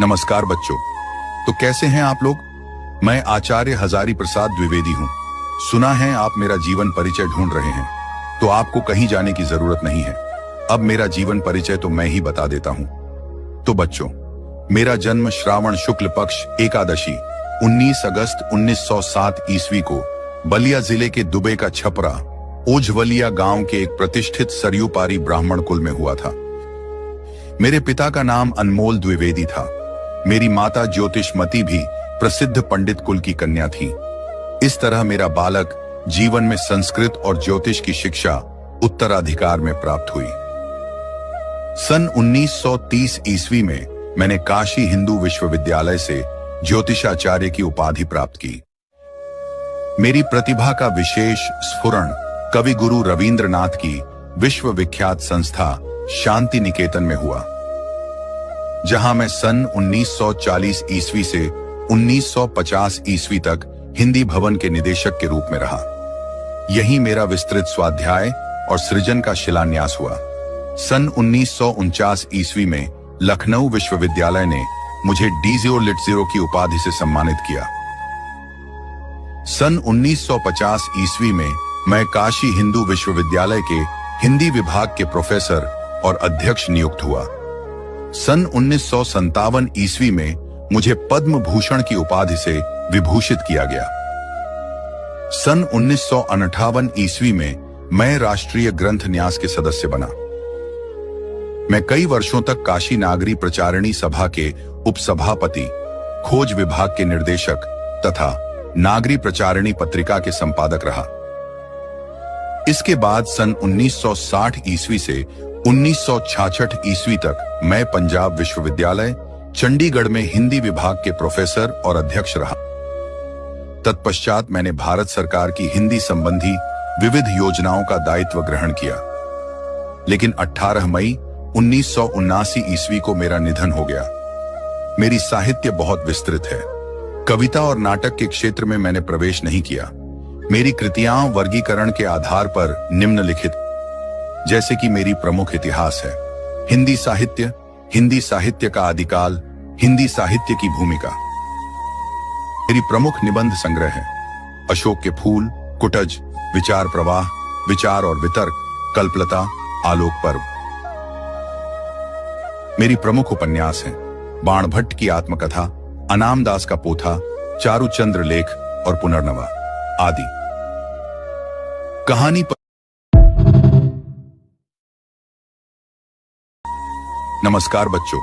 नमस्कार बच्चों। तो कैसे हैं आप लोग? मैं आचार्य हजारी प्रसाद द्विवेदी हूँ। सुना है आप मेरा जीवन परिचय ढूंढ रहे हैं, तो आपको कहीं जाने की जरूरत नहीं है। अब मेरा जीवन परिचय तो मैं ही बता देता हूँ। तो बच्चों, मेरा जन्म श्रावण शुक्ल पक्ष एकादशी 19 अगस्त 1907 ईस्वी को बलिया जिले के दुबे का छपरा ओझवलिया गांव के एक प्रतिष्ठित सरयू पारी ब्राह्मण कुल में हुआ था। मेरे पिता का नाम अनमोल द्विवेदी था। मेरी माता ज्योतिषमती भी प्रसिद्ध पंडित कुल की कन्या थी। इस तरह मेरा बालक जीवन में संस्कृत और ज्योतिष की शिक्षा उत्तराधिकार में प्राप्त हुई। सन 1930 ईस्वी में मैंने काशी हिंदू विश्वविद्यालय से ज्योतिषाचार्य की उपाधि प्राप्त की। मेरी प्रतिभा का विशेष स्फुरण कवि गुरु रवींद्रनाथ की विश्वविख्यात संस्था शांति निकेतन में हुआ, जहां मैं सन 1940 ईस्वी से 1950 ईस्वी तक हिंदी भवन के निदेशक के रूप में रहा। यहीं मेरा विस्तृत स्वाध्याय और सृजन का शिलान्यास हुआ। सन 1949 ईस्वी में लखनऊ विश्वविद्यालय ने मुझे डीजियो लिटजीरो की उपाधि से सम्मानित किया। सन 1950 ईस्वी में मैं काशी हिंदू विश्वविद्यालय के हिंदी विभाग के प्रोफेसर और अध्यक्ष नियुक्त हुआ। सन 1957 ईस्वी में मुझे पद्म भूषण की उपाधि से विभूषित किया गया। सन 1958 ईस्वी में मैं राष्ट्रीय ग्रंथ न्यास के सदस्य बना। मैं कई वर्षों तक काशी नागरी प्रचारिणी सभा के उपसभापति, खोज विभाग के निर्देशक तथा नागरी प्रचारिणी पत्रिका के संपादक रहा। इसके बाद सन 1960 ईस्वी से 1966 ईस्वी तक मैं पंजाब विश्वविद्यालय चंडीगढ़ में हिंदी विभाग के प्रोफेसर और अध्यक्ष रहा। तत्पश्चात मैंने भारत सरकार की हिंदी संबंधी विविध योजनाओं का दायित्व ग्रहण किया। लेकिन 18 मई 1979 ईस्वी को मेरा निधन हो गया। मेरी साहित्य बहुत विस्तृत है। कविता और नाटक के क्षेत्र में मैंने प्रवेश नहीं किया। मेरी कृतियां वर्गीकरण के आधार पर निम्नलिखित, जैसे कि मेरी प्रमुख इतिहास है, हिंदी साहित्य का आदिकाल, हिंदी साहित्य की भूमिका। मेरी प्रमुख निबंध संग्रह है अशोक के फूल, कुटज, विचार प्रवाह, विचार और वितर्क, कल्पलता, आलोक पर्व। मेरी प्रमुख उपन्यास है बाणभट्ट की आत्मकथा, अनाम दास का पोथा, चारुचंद्र लेख और पुनर्नवा आदि। कहानी पर नमस्कार बच्चों।